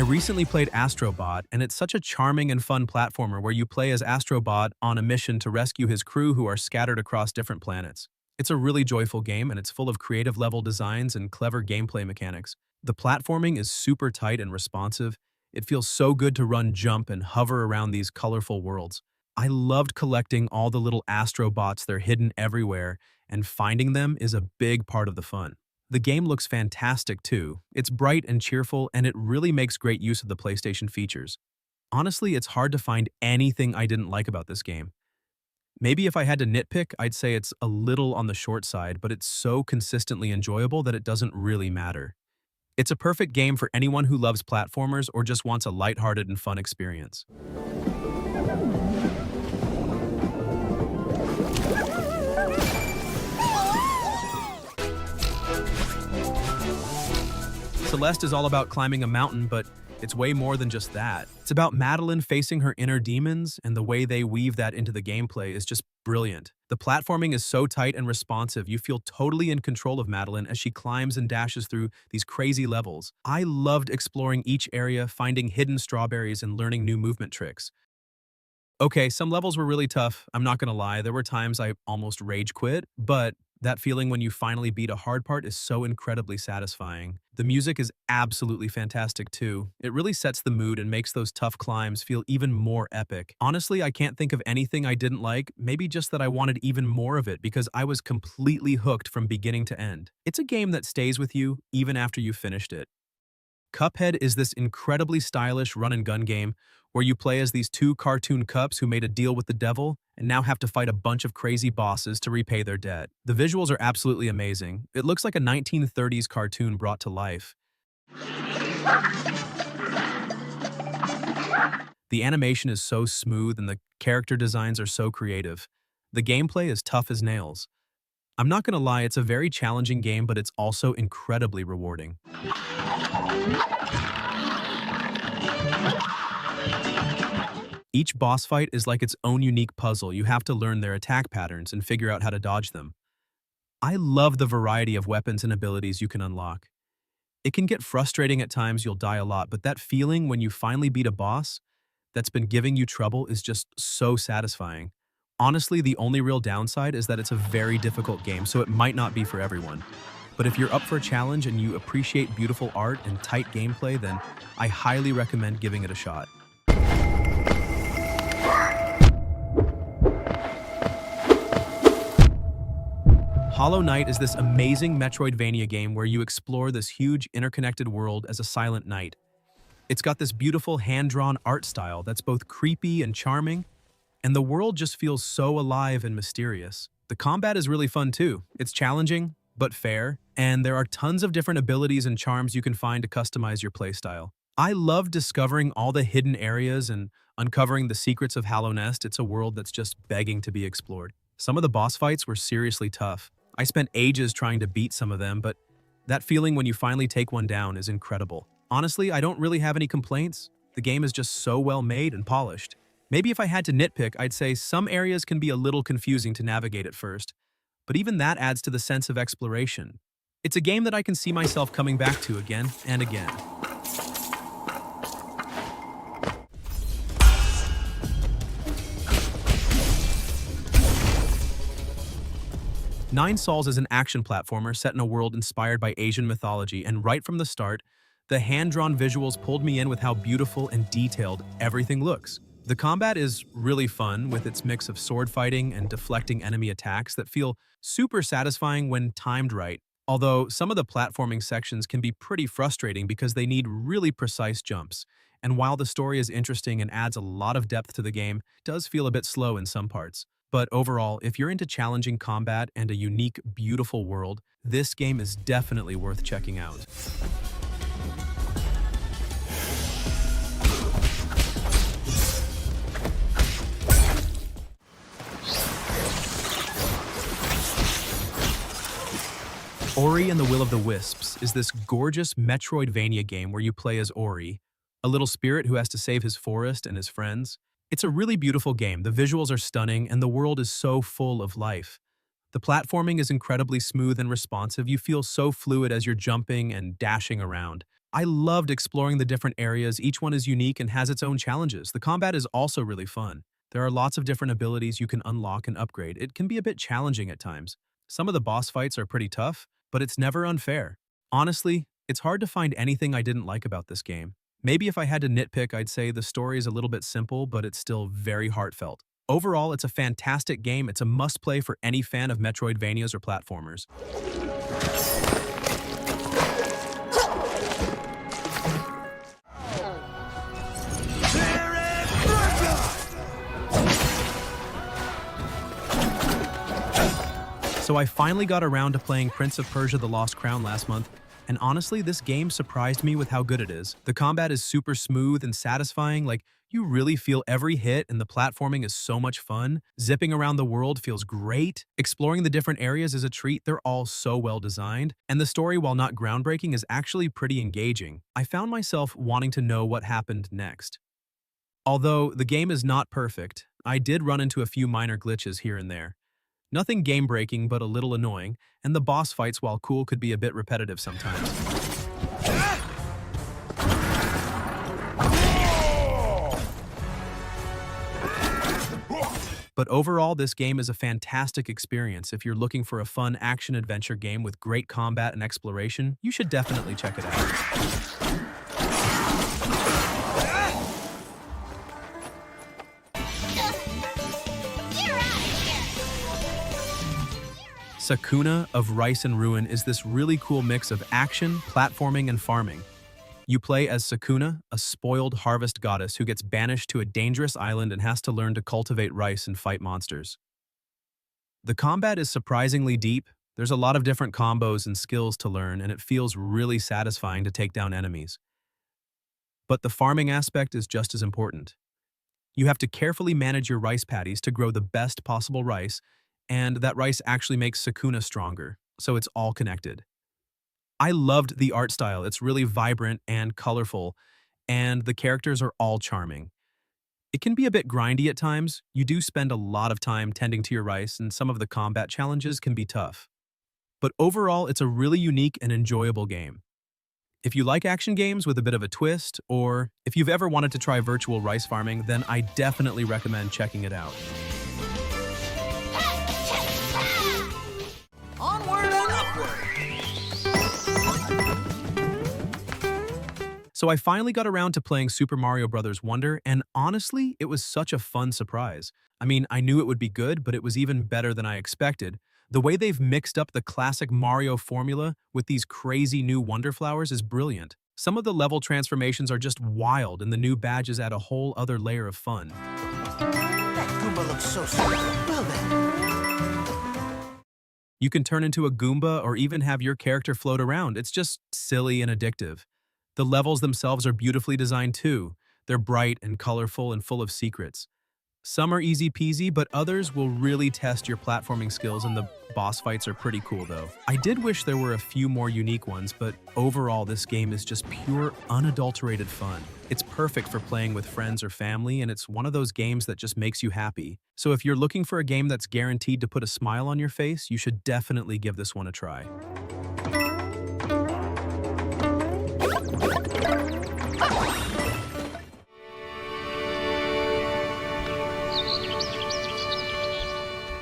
I recently played Astrobot, and it's such a charming and fun platformer where you play as Astrobot on a mission to rescue his crew who are scattered across different planets. It's a really joyful game, and it's full of creative level designs and clever gameplay mechanics. The platforming is super tight and responsive. It feels so good to run, jump, and hover around these colorful worlds. I loved collecting all the little Astrobots. They're hidden everywhere, and finding them is a big part of the fun. The game looks fantastic too. It's bright and cheerful, and it really makes great use of the PlayStation features. Honestly, it's hard to find anything I didn't like about this game. Maybe if I had to nitpick, I'd say it's a little on the short side, but it's so consistently enjoyable that it doesn't really matter. It's a perfect game for anyone who loves platformers or just wants a lighthearted and fun experience. Celeste is all about climbing a mountain, but it's way more than just that. It's about Madeline facing her inner demons, and the way they weave that into the gameplay is just brilliant. The platforming is so tight and responsive, you feel totally in control of Madeline as she climbs and dashes through these crazy levels. I loved exploring each area, finding hidden strawberries, and learning new movement tricks. Okay, some levels were really tough, I'm not gonna lie. There were times I almost rage quit, but that feeling when you finally beat a hard part is so incredibly satisfying. The music is absolutely fantastic too. It really sets the mood and makes those tough climbs feel even more epic. Honestly, I can't think of anything I didn't like, maybe just that I wanted even more of it because I was completely hooked from beginning to end. It's a game that stays with you even after you've finished it. Cuphead is this incredibly stylish run-and-gun game where you play as these two cartoon cups who made a deal with the devil and now have to fight a bunch of crazy bosses to repay their debt. The visuals are absolutely amazing. It looks like a 1930s cartoon brought to life. The animation is so smooth and the character designs are so creative. The gameplay is tough as nails. I'm not gonna lie, it's a very challenging game, but it's also incredibly rewarding. Each boss fight is like its own unique puzzle. You have to learn their attack patterns and figure out how to dodge them. I love the variety of weapons and abilities you can unlock. It can get frustrating at times, you'll die a lot, but that feeling when you finally beat a boss that's been giving you trouble is just so satisfying. Honestly, the only real downside is that it's a very difficult game, so it might not be for everyone. But if you're up for a challenge and you appreciate beautiful art and tight gameplay, then I highly recommend giving it a shot. Hollow Knight is this amazing Metroidvania game where you explore this huge interconnected world as a silent knight. It's got this beautiful hand-drawn art style that's both creepy and charming, and the world just feels so alive and mysterious. The combat is really fun too. It's challenging, but fair, and there are tons of different abilities and charms you can find to customize your playstyle. I love discovering all the hidden areas and uncovering the secrets of Hollow Nest. It's a world that's just begging to be explored. Some of the boss fights were seriously tough. I spent ages trying to beat some of them, but that feeling when you finally take one down is incredible. Honestly, I don't really have any complaints. The game is just so well made and polished. Maybe if I had to nitpick, I'd say some areas can be a little confusing to navigate at first, but even that adds to the sense of exploration. It's a game that I can see myself coming back to again and again. Nine Sols is an action platformer set in a world inspired by Asian mythology, and right from the start, the hand-drawn visuals pulled me in with how beautiful and detailed everything looks. The combat is really fun with its mix of sword fighting and deflecting enemy attacks that feel super satisfying when timed right, although some of the platforming sections can be pretty frustrating because they need really precise jumps. And while the story is interesting and adds a lot of depth to the game, it does feel a bit slow in some parts. But overall, if you're into challenging combat and a unique, beautiful world, this game is definitely worth checking out. Ori and the Will of the Wisps is this gorgeous Metroidvania game where you play as Ori, a little spirit who has to save his forest and his friends. It's a really beautiful game, the visuals are stunning, and the world is so full of life. The platforming is incredibly smooth and responsive. You feel so fluid as you're jumping and dashing around. I loved exploring the different areas. Each one is unique and has its own challenges. The combat is also really fun. There are lots of different abilities you can unlock and upgrade. It can be a bit challenging at times. Some of the boss fights are pretty tough, but it's never unfair. Honestly, it's hard to find anything I didn't like about this game. Maybe if I had to nitpick, I'd say the story is a little bit simple, but it's still very heartfelt. Overall, it's a fantastic game. It's a must-play for any fan of Metroidvanias or platformers. So I finally got around to playing Prince of Persia: The Lost Crown last month, and honestly, this game surprised me with how good it is. The combat is super smooth and satisfying, like you really feel every hit, and the platforming is so much fun. Zipping around the world feels great. Exploring the different areas is a treat. They're all so well designed, and the story, while not groundbreaking, is actually pretty engaging. I found myself wanting to know what happened next. Although the game is not perfect, I did run into a few minor glitches here and there. Nothing game-breaking, but a little annoying, and the boss fights, while cool, could be a bit repetitive sometimes. But overall, this game is a fantastic experience. If you're looking for a fun action-adventure game with great combat and exploration, you should definitely check it out. Sakuna of Rice and Ruin is this really cool mix of action, platforming, and farming. You play as Sakuna, a spoiled harvest goddess who gets banished to a dangerous island and has to learn to cultivate rice and fight monsters. The combat is surprisingly deep. There's a lot of different combos and skills to learn, and it feels really satisfying to take down enemies. But the farming aspect is just as important. You have to carefully manage your rice paddies to grow the best possible rice, and that rice actually makes Sakuna stronger, so it's all connected. I loved the art style. It's really vibrant and colorful, and the characters are all charming. It can be a bit grindy at times. You do spend a lot of time tending to your rice, and some of the combat challenges can be tough. But overall, it's a really unique and enjoyable game. If you like action games with a bit of a twist, or if you've ever wanted to try virtual rice farming, then I definitely recommend checking it out. Onward and upward! So I finally got around to playing Super Mario Bros. Wonder, and honestly, it was such a fun surprise. I mean, I knew it would be good, but it was even better than I expected. The way they've mixed up the classic Mario formula with these crazy new Wonder Flowers is brilliant. Some of the level transformations are just wild, and the new badges add a whole other layer of fun. That Goomba looks so sweet. Well then. You can turn into a Goomba or even have your character float around. It's just silly and addictive. The levels themselves are beautifully designed too. They're bright and colorful and full of secrets. Some are easy peasy, but others will really test your platforming skills, and the boss fights are pretty cool though. I did wish there were a few more unique ones, but overall this game is just pure, unadulterated fun. It's perfect for playing with friends or family, and it's one of those games that just makes you happy. So if you're looking for a game that's guaranteed to put a smile on your face, you should definitely give this one a try.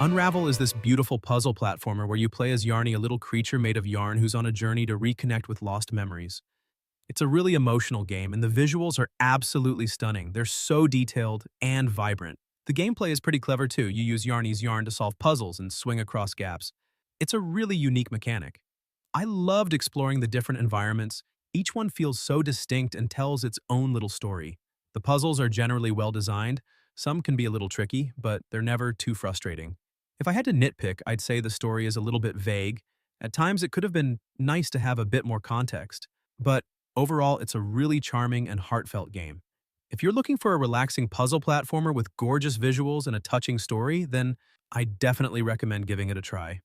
Unravel is this beautiful puzzle platformer where you play as Yarny, a little creature made of yarn who's on a journey to reconnect with lost memories. It's a really emotional game, and the visuals are absolutely stunning. They're so detailed and vibrant. The gameplay is pretty clever too. You use Yarny's yarn to solve puzzles and swing across gaps. It's a really unique mechanic. I loved exploring the different environments. Each one feels so distinct and tells its own little story. The puzzles are generally well designed. Some can be a little tricky, but they're never too frustrating. If I had to nitpick, I'd say the story is a little bit vague. At times, it could have been nice to have a bit more context. But overall, it's a really charming and heartfelt game. If you're looking for a relaxing puzzle platformer with gorgeous visuals and a touching story, then I definitely recommend giving it a try.